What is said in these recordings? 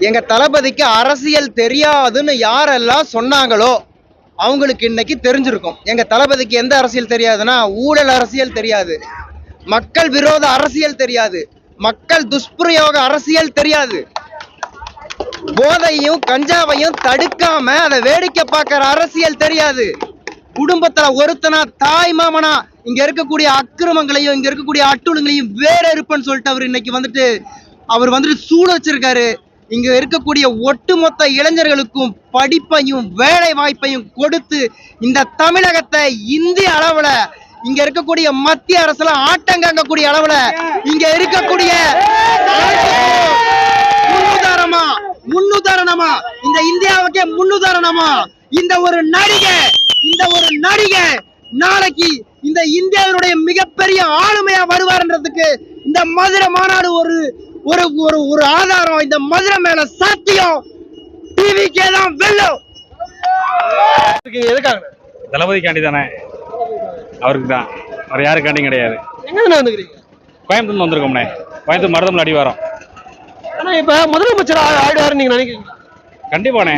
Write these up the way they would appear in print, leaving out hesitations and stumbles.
எங்க தளபதிக்கு அரசியல் தெரியாதுன்னு யாரெல்லாம் சொன்னாங்களோ அவங்களுக்கு இன்னைக்கு தெரிஞ்சிருக்கும். எங்க தளபதிக்கு எந்த அரசியல் தெரியாதுன்னா, ஊழல் அரசியல் தெரியாது, மக்கள் விரோத அரசியல் தெரியாது, மக்கள் துஷ்பிரயோக அரசியல் தெரியாது, போதையும் கஞ்சாவையும் தடுக்காம அதை வேடிக்கை பார்க்கிற அரசியல் தெரியாது, குடும்பத்துல ஒருத்தனா தாய் மாமனா இங்க இருக்கக்கூடிய அக்கிரமங்களையும் இங்க இருக்கக்கூடிய அட்டுழுங்களையும் வேற இருப்பேன்னு சொல்லிட்டு அவர் வந்துட்டு சூழ வச்சிருக்காரு. இங்க இருக்கக்கூடிய ஒட்டுமொத்த இளைஞர்களுக்கும் படிப்பையும் வேலை வாய்ப்பையும் கொடுத்து இந்த தமிழகத்தை இந்திய அளவுல இங்க இருக்கக்கூடிய மத்திய அரசுல ஆட்டங்கக்கூடிய அளவுல இங்க இருக்கக்கூடிய முன்னுதாரணமா இந்த இந்தியாவுக்கே முன்னுதாரணமா இந்த ஒரு நடிகை நாளைக்கு இந்த இந்தியாவினுடைய மிகப்பெரிய ஆளுமையா வருவார்ன்றதுக்கு இந்த மதுரை மாநாடு ஒரு ஒரு ஒரு ஒரு ஆதாரம். இந்த மதுரை மேல சாத்தியம் டிவிக்கே தான் வெல்லும். எதுக்காக? தளபதிக்காண்டி தானே, அவருக்கு தான், அவர் யாருக்காண்டியும் கிடையாது. எங்க வந்துக்கிறீங்க? கோயம்புத்தூர்ல வந்திருக்கோம்னே, கோயம்புத்தூர் மருதமலை அடிவாரம். ஆனா இப்ப முதலமைச்சர் ஆயிடுவாரு நீங்க நினைக்கிறீங்க? கண்டிப்பானே,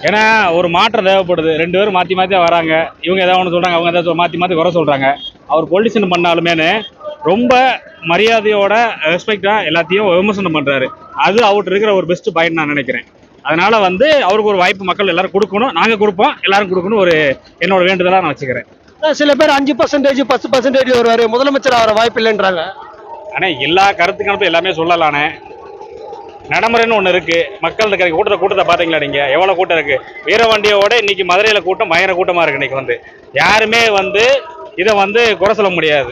ஏன்னா ஒரு மாற்றம் தேவைப்படுது. ரெண்டு பேரும் மாற்றி மாற்றி வராங்க. இவங்க ஏதாவது ஒன்று சொல்கிறாங்க, அவங்க ஏதாவது மாற்றி குறை சொல்கிறாங்க. அவர் பொலிட்டிஷன் பண்ணாலுமே ரொம்ப மரியாதையோட ரெஸ்பெக்டாக எல்லாத்தையும் விமர்சனம் பண்ணுறாரு. அது அவர்கிட்ட இருக்கிற ஒரு பெஸ்ட் பாயிண்ட் நான் நினைக்கிறேன். அதனால அவருக்கு ஒரு வாய்ப்பு மக்கள் எல்லாரும் கொடுக்கணும், நாங்கள் கொடுப்போம், எல்லாரும் கொடுக்கணும், ஒரு என்னோட வேண்டுதலாக நான் வச்சுக்கிறேன். சில பேர் 5% 10% வருவாரு, முதலமைச்சர் ஆகிற வாய்ப்பு இல்லைன்றாங்க. ஆனால் எல்லா கருத்து கணிப்பு எல்லாமே சொல்லலானே, நடைமுறைன்னு ஒன்று இருக்குது. மக்கள் இருக்கிற கூட்டத்தை பார்த்தீங்களா நீங்கள்? எவ்வளோ கூட்டம் இருக்குது. வீரவண்டியோட இன்னைக்கு மதுரையில் கூட்டம் பயங்கர கூட்டமாக இருக்குது. இன்னைக்கு யாருமே இதை குறை சொல்ல முடியாது.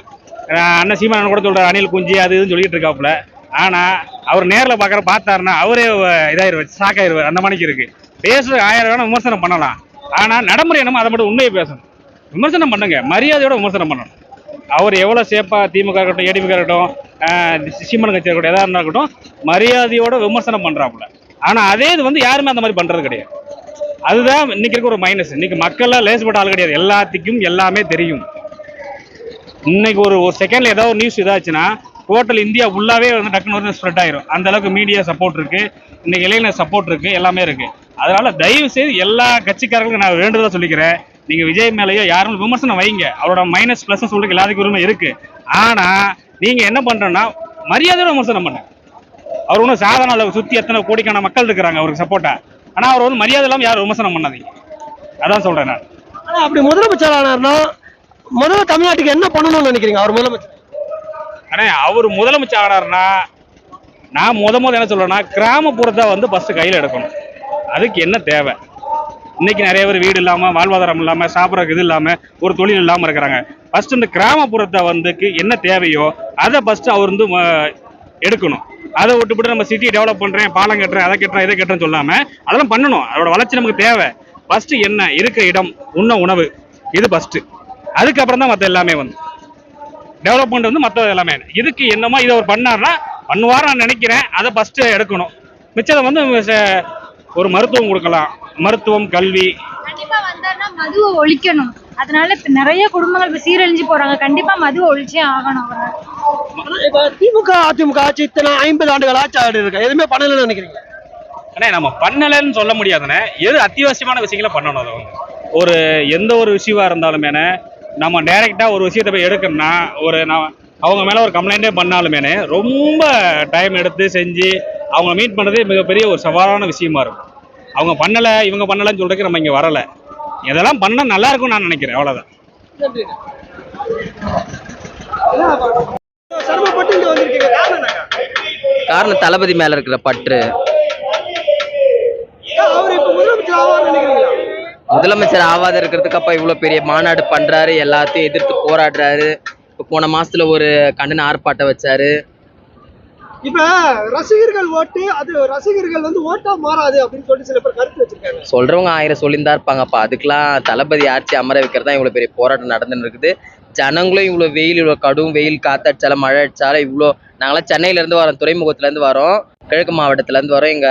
அண்ணன் சீமானன் கூட சொல்கிறார் அணில் குஞ்சு அது இதுன்னு சொல்லிட்டு இருக்காப்புல. ஆனால் அவர் நேரில் பார்த்தாருன்னா அவரே இதாயிருவார், ஷாக் ஆயிடுவார். அந்த மணிக்கு இருக்குது. பேசுறது 1000 வேணா விமர்சனம் பண்ணலாம், ஆனால் நடைமுறை என்னமோ அதை மட்டும் உண்மையை பேசணும். விமர்சனம் பண்ணுங்க, மரியாதையோட விமர்சனம் பண்ணணும். அவர் எவ்வளோ சேஃபாக திமுக இருக்கட்டும், ஏடிஎம்கே இருக்கட்டும், சீமான் கட்சி இருக்கட்டும், எதாக இருந்தால் இருக்கட்டும், மரியாதையோட விமர்சனம் பண்ணுறாப்புல. ஆனால் அதே இது யாருமே அந்த மாதிரி பண்ணுறது கிடையாது. அதுதான் இன்னைக்கு இருக்க ஒரு மைனஸ். இன்னைக்கு மக்கள்லாம் லேசுப்பட்ட ஆள் கிடையாது, எல்லாத்துக்கும் எல்லாமே தெரியும். இன்னைக்கு ஒரு செகண்ட்ல ஏதாவது ஒரு நியூஸ் இதாச்சுன்னா டோட்டல் இந்தியா ஃபுல்லாவே டக்குன்னு ஸ்ப்ரெட் ஆயிரும். அந்த அளவுக்கு மீடியா சப்போர்ட் இருக்கு, இன்னைக்கு இளைஞர் சப்போர்ட் இருக்கு, எல்லாமே இருக்கு. அதனால தயவு செய்து எல்லா கட்சிக்காரர்களுக்கும் நான் வேண்டுதலா சொல்லிக்கிறேன், நீங்க விஜய் மேலேயோ யாரும் விமர்சனம் வைங்க, அவரோட மைனஸ் பிளஸ் சொல்றதுக்கு எல்லாத்துக்கும் உரிமை இருக்கு. ஆனா நீங்க என்ன பண்றோம்னா மரியாதையோட விமர்சனம் பண்ணுங்க. அவர் ஒன்றும் சாதாரண அளவு சுத்தி எத்தனை கோடிக்கான மக்கள் இருக்கிறாங்க அவருக்கு சப்போர்ட்டா. ஆனா அவர் மரியாதை இல்லாம யாரும் விமர்சனம் பண்ணாதீங்க, அதான் சொல்றேன் நான். ஆனா அப்படி முதலமைச்சர் ஆனார்னா முதல்ல தமிழ்நாட்டுக்கு என்ன பண்ணணும்னு நினைக்கிறீங்க? அவர் முதலமைச்சர் அவர் முதலமைச்சர் ஆனார்னா நான் என்ன சொல்றேன்னா, கிராமப்புறத்தை ஃபர்ஸ்ட் கையில் எடுக்கணும். அதுக்கு என்ன தேவை? இன்னைக்கு நிறைய பேர் வீடு இல்லாம, வாழ்வாதாரம் இல்லாம, சாப்பிட்றதுக்கு இது இல்லாம, ஒரு தொழில் இல்லாம இருக்கிறாங்க. ஃபர்ஸ்ட் இந்த கிராமப்புறத்தை என்ன தேவையோ அதை ஃபர்ஸ்ட் அவர் எடுக்கணும். அதை விட்டுவிட்டு நம்ம சிட்டி டெவலப் பண்றேன், பாலம் கட்டுறேன், அதை கட்டுறேன், இதை கட்டுறேன்னு சொல்லாம அதெல்லாம் பண்ணணும். அதோட வளர்ச்சி நமக்கு தேவை. ஃபர்ஸ்ட் என்ன இருக்க இடம், உணவு, இது ஃபர்ஸ்ட். அதுக்கப்புறம் தான் மற்ற எல்லாமே டெவலப்மெண்ட் மற்ற எல்லாமே. இதுக்கு என்னமோ இதை அவர் பண்ணார்னா பண்ணுவார் நான் நினைக்கிறேன். அதை ஃபர்ஸ்ட் எடுக்கணும். மிச்சத்தை ஒரு மருத்துவம் கொடுக்கலாம், மருத்துவம், கல்வி. கண்டிப்பா வந்தாருன்னா மதுவை ஒழிக்கணும். அதனால இப்ப நிறைய குடும்பங்கள் சீரழிஞ்சு போறாங்க. கண்டிப்பா மதுவை ஒழிச்சே ஆகணும். திமுக அதிமுக ஆட்சி இத்தனை 50 ஆண்டுகள் ஆட்சி ஆடி இருக்கு, எதுவுமே பண்ணலன்னு நினைக்கிறீங்க? நம்ம பண்ணலன்னு சொல்ல முடியாதுன்னு, எது அத்தியாவசியமான விஷயங்களை பண்ணணும். அதை எந்த ஒரு விஷயமா இருந்தாலுமே நம்ம டைரக்டா ஒரு விஷயத்தை போய் எடுக்கணும்னா அவங்க மேல ஒரு கம்ப்ளைண்டே பண்ணாலுமே ரொம்ப டைம் எடுத்து செஞ்சு அவங்க மீட் பண்ணதே மிகப்பெரிய ஒரு சவாலான விஷயமா இருக்கும். அவங்க பண்ணல, இவங்க பண்ணலன்னு சொல்றதுக்கு நம்ம இங்க வரல. இதெல்லாம் பண்ணா நல்லா இருக்கும் நான் நினைக்கிறேன். அவ்வளவுதான். காரணம் தளபதி மேல இருக்கிற பற்று. முதலமைச்சர் ஆவாத இருக்கிறதுக்கு அப்ப இவ்வளவு பெரிய மாநாடு பண்றாரு, எல்லாத்தையும் எதிர்த்து போராடுறாரு. இப்ப போன மாசத்துல ஒரு கண்டன ஆர்ப்பாட்டம் வச்சாரு. இப்ப ரசிகர்கள் ஓட்டு, அது ரசிகர்கள் ஓட்டா மாறாது அப்படின்னு சொல்லி சில பேர் கருத்து வச்சிருக்காங்க. சொல்றவங்க 1000 சொல்லியிருந்தா இருப்பாங்கப்பா. அதுக்கெல்லாம் தளபதி ஆட்சி அமர வைக்கிறதா இவ்வளவு பெரிய போராட்டம் நடந்துன்னு இருக்குது. ஜனங்களும் இவ்வளவு வெயில், இவ்வளவு கடும் வெயில், காத்தடிச்சாலும் மழை அடிச்சாலும் இவ்வளோ. நாங்களாம் சென்னையில இருந்து வரோம், துறைமுகத்துல இருந்து வரோம், கிழக்கு மாவட்டத்துல இருந்து வரோம். எங்க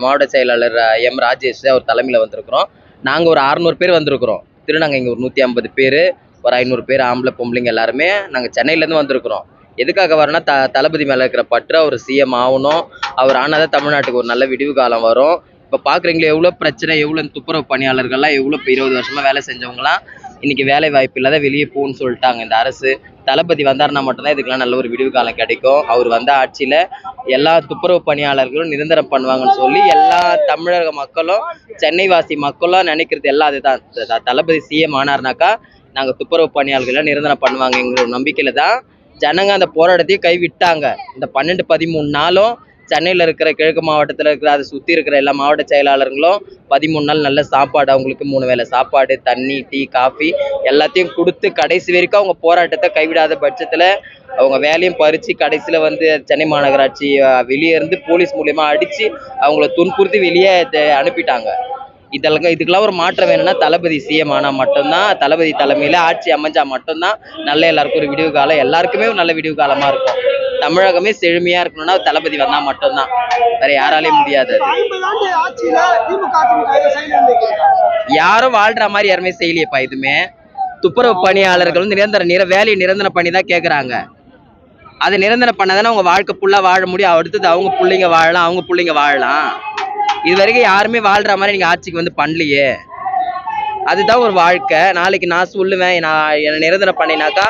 மாவட்ட செயலாளர் எம் ராஜேஷ் அவர் தலைமையில வந்திருக்கிறோம். நாங்க ஒரு 600 பேர் வந்திருக்கிறோம். திருநாங்க இங்க ஒரு 150 பேர், ஒரு 500 பேர் ஆம்பளை பொம்பளைங்க எல்லாருமே நாங்க சென்னையில இருந்து வந்திருக்கிறோம். எதுக்காக வரேன்னா தளபதி மேலே இருக்கிற பற்று, அவர் சிஎம் ஆகணும். அவர் ஆனாதான் தமிழ்நாட்டுக்கு ஒரு நல்ல விடிவு காலம் வரும். இப்போ பார்க்குறீங்களே எவ்வளோ பிரச்சனை, எவ்வளோ துப்புரவு பணியாளர்கள்லாம் எவ்வளோ இப்போ 20 வருஷமாக வேலை செஞ்சவங்களாம் இன்னைக்கு வேலை வாய்ப்பு இல்லாத வெளியே போகணும்னு சொல்லிட்டாங்க இந்த அரசு. தளபதி வந்தாருன்னா மட்டும்தான் இதுக்கெல்லாம் நல்ல ஒரு விடிவு காலம் கிடைக்கும். அவர் வந்த ஆட்சியில் எல்லா துப்புரவு பணியாளர்களும் நிரந்தரம் பண்ணுவாங்கன்னு சொல்லி எல்லா தமிழக மக்களும் சென்னை வாசி மக்களும் நினைக்கிறது எல்லாம் அதுதான். தளபதி சிஎம் ஆனார்னாக்கா நாங்கள் துப்புரவு பணியாளர்களை நிரந்தரம் பண்ணுவாங்கங்கிற ஒரு நம்பிக்கையில தான் ஜனங்க அந்த போராட்டத்தையும் கைவிட்டாங்க. இந்த 12-13 நாளும் சென்னையில் இருக்கிற கிழக்கு மாவட்டத்தில் இருக்கிற அதை சுற்றி இருக்கிற எல்லா மாவட்ட செயலாளர்களும் 13 நாள் நல்ல சாப்பாடு, அவங்களுக்கு 3 வேளை சாப்பாடு, தண்ணி, டீ, காஃபி எல்லாத்தையும் கொடுத்து கடைசி வரைக்கும் அவங்க போராட்டத்தை கைவிடாத பட்சத்தில் அவங்க வேலையும் பறித்து கடைசியில் வந்து சென்னை மாநகராட்சி வெளியே இருந்து போலீஸ் மூலியமா அடித்து அவங்கள துன்புறுத்தி வெளியே அனுப்பிட்டாங்க. இதுக்கெல்லாம் ஒரு மாற்றம் வேணும்னா தளபதி சிஎம் ஆனால் மட்டும்தான், தளபதி தலைமையில் ஆட்சி அமைஞ்சா மட்டும்தான் நல்ல எல்லாருக்கும் ஒரு விடிவு காலம், எல்லாருக்குமே ஒரு நல்ல விடிவு காலமாக இருக்கும். தமிழகமே செழுமையா இருக்கணும்னா தளபதி வந்தா மட்டும்தான், வேற யாராலையும் முடியாது. யாரும் வாழ்ற மாதிரி யாருமே செய்யலையப்பா. இதுமே துப்புரவு பணியாளர்களும் வேலையை நிரந்தரம் பண்ணி தான் கேட்குறாங்க. அதை நிரந்தரம் பண்ணாதானே அவங்க வாழ்க்கை ஃபுல்லாக வாழ முடியும். அடுத்தது அவங்க பிள்ளைங்க வாழலாம், அவங்க பிள்ளைங்க வாழலாம். இது வரைக்கும் யாருமே வாழ்ற மாதிரி நீங்க ஆட்சிக்கு வந்து பண்ணலையே. அதுதான் ஒரு வாழ்க்கை. நாளைக்கு நான் சொல்லுவேன், நான் என்னை நிரந்தரம் பண்ணினாக்கா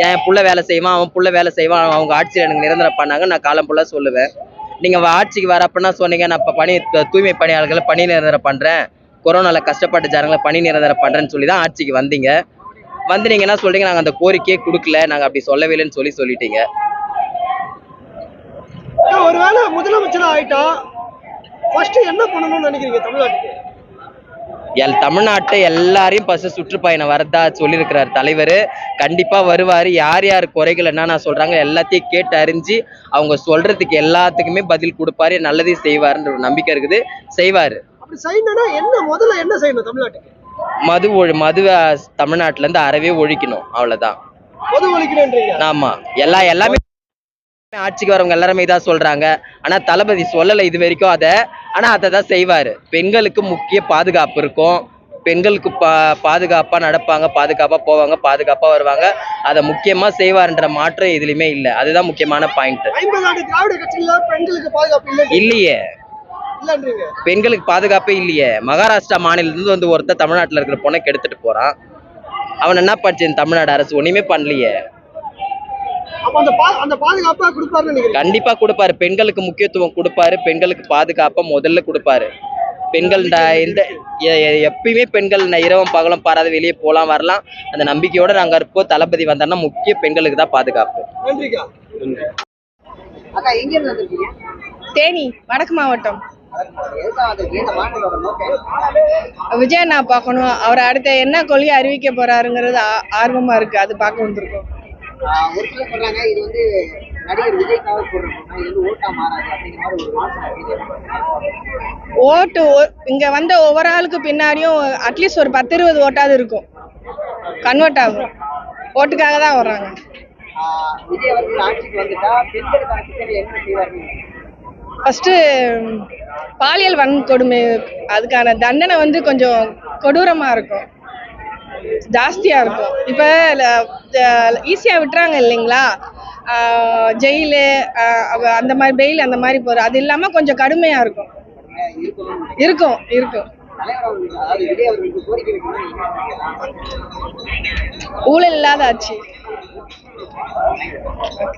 என் புள்ள வேலை செய்வான், அவன் புள்ள வேலை செய்வான், அவங்க ஆட்சியில் எனக்கு நிரந்தரம் பண்ணாங்க நான் காலம் ஃபுல்லாக சொல்லுவேன். நீங்கள் ஆட்சிக்கு வரப்பன்னா சொன்னீங்க நான் இப்போ தூய்மை பணியாளர்களை பணி நிரந்தரம் பண்ணுறேன், கொரோனாவில் கஷ்டப்பட்ட ஜனங்களை பணி நிரந்தரம் பண்ணுறேன்னு சொல்லி தான் ஆட்சிக்கு வந்தீங்க. வந்து நீங்கள் என்ன சொல்றீங்க, நாங்கள் அந்த கோரிக்கையே கொடுக்கல, நாங்கள் அப்படி சொல்லவே இல்லைன்னு சொல்லிட்டீங்க. ஒருவேளை முதலமைச்சர் ஆயிட்டா ஃபர்ஸ்ட் என்ன பண்ணணும்னு நினைக்கிறீங்க தமிழ்நாட்டுக்கு? தமிழ்நாட்டை எல்லாரையும் ஃபர்ஸ்ட் சுற்றுப்பயணம் வரதா சொல்லியிருக்கிறார் தலைவர். கண்டிப்பா வருவாரு. யார் யார் குறைகள் என்னென்ன சொல்றாங்க எல்லாத்தையும் கேட்டு அறிஞ்சு அவங்க சொல்றதுக்கு எல்லாத்துக்குமே பதில் கொடுப்பாரு, நல்லதே செய்வாருன்ற ஒரு நம்பிக்கை இருக்குது, செய்வாரு. அப்படி செய்யணும்னா என்ன முதல்ல என்ன செய்யணும் தமிழ்நாட்டுக்கு? மதுவை தமிழ்நாட்டுல இருந்து அறவே ஒழிக்கணும், அவ்வளவுதான். மது ஒழிக்கணும்ன்றீங்க? ஆமா, எல்லாமே ஆட்சிக்கு வரவங்க எல்லாருமே தான் சொல்றாங்க. ஆனா தளபதி சொல்லலை இது வரைக்கும் அதை. ஆனா அதை தான் செய்வாரு. பெண்களுக்கு முக்கிய பாதுகாப்பு இருக்கும், பெண்களுக்கு பாதுகாப்பா நடப்பாங்க, பாதுகாப்பா போவாங்க, பாதுகாப்பா வருவாங்க. அதை முக்கியமா செய்வாருன்ற மாற்றம் எதுலையுமே இல்லை. அதுதான் முக்கியமான பாயிண்ட். 50 ஆண்டு திராவிட கட்சியில பெண்களுக்கு பாதுகாப்பு இல்லையே. பெண்களுக்கு பாதுகாப்பே இல்லையே. மகாராஷ்டிரா மாநிலத்திலிருந்து வந்து ஒருத்தர் தமிழ்நாட்டுல இருக்கிற பொண்ணை கெடுத்துட்டு போறான். அவன் என்ன படிச்சு தமிழ்நாடு அரசு ஒண்ணுமே பண்ணலையே. கண்டிப்பா கொடுப்பாரு. பெண்களுக்கு முக்கியத்துவம் கொடுப்பாரு, பெண்களுக்கு பாதுகாப்பா முதல்ல கொடுப்பாரு. பெண்கள் எப்பயுமே பெண்கள் இரவும் பகலும் பாராத வெளியே போலாம் வரலாம், அந்த நம்பிக்கையோட நாங்க இருப்போம். தளபதி வந்தாருன்னா முக்கிய பெண்களுக்கு தான் பாதுகாப்பு. தேனி வடக்கு மாவட்டம். விஜய் அண்ணா பார்க்கணும், அவர் அடுத்த என்ன கொள்கை அறிவிக்க போறாருங்கிறது ஆர்வமா இருக்கு, அது பார்க்க வந்திருக்கோம். ஒரு சிலர் சொல்றாங்க இது வந்து நடிகர் விஜய்க்காக போடுறோம்னா இது ஓட்டா மாறாது அப்படிங்கிற மாதிரி ஒரு ஓட்டு இங்க வந்த ஒவ்வொரு ஆளுக்கு பின்னாடியும் அட்லீஸ்ட் ஒரு 10-20 ஓட்டாவது இருக்கும், கன்வெர்ட் ஆகும். ஓட்டுக்காக தான் வர்றாங்க. விஜய் அவர்கள் ஆட்சிக்கு வந்துட்டா பெண்களுக்கான திட்டங்கள் என்ன செய்வாரு? ஃபர்ஸ்ட் பாலியல் வன்கொடுமை அதுக்கான தண்டனை வந்து கொஞ்சம் கொடூரமா இருக்கும், ஜாஸ்தியா இருக்கும். இப்ப ஈஸியா விட்டுறாங்க இல்லைங்களா, ஜெயிலு அந்த மாதிரி பெயில் அந்த மாதிரி போற, அது இல்லாம கொஞ்சம் கடுமையா இருக்கும். ஊழல் இல்லாத ஆட்சி.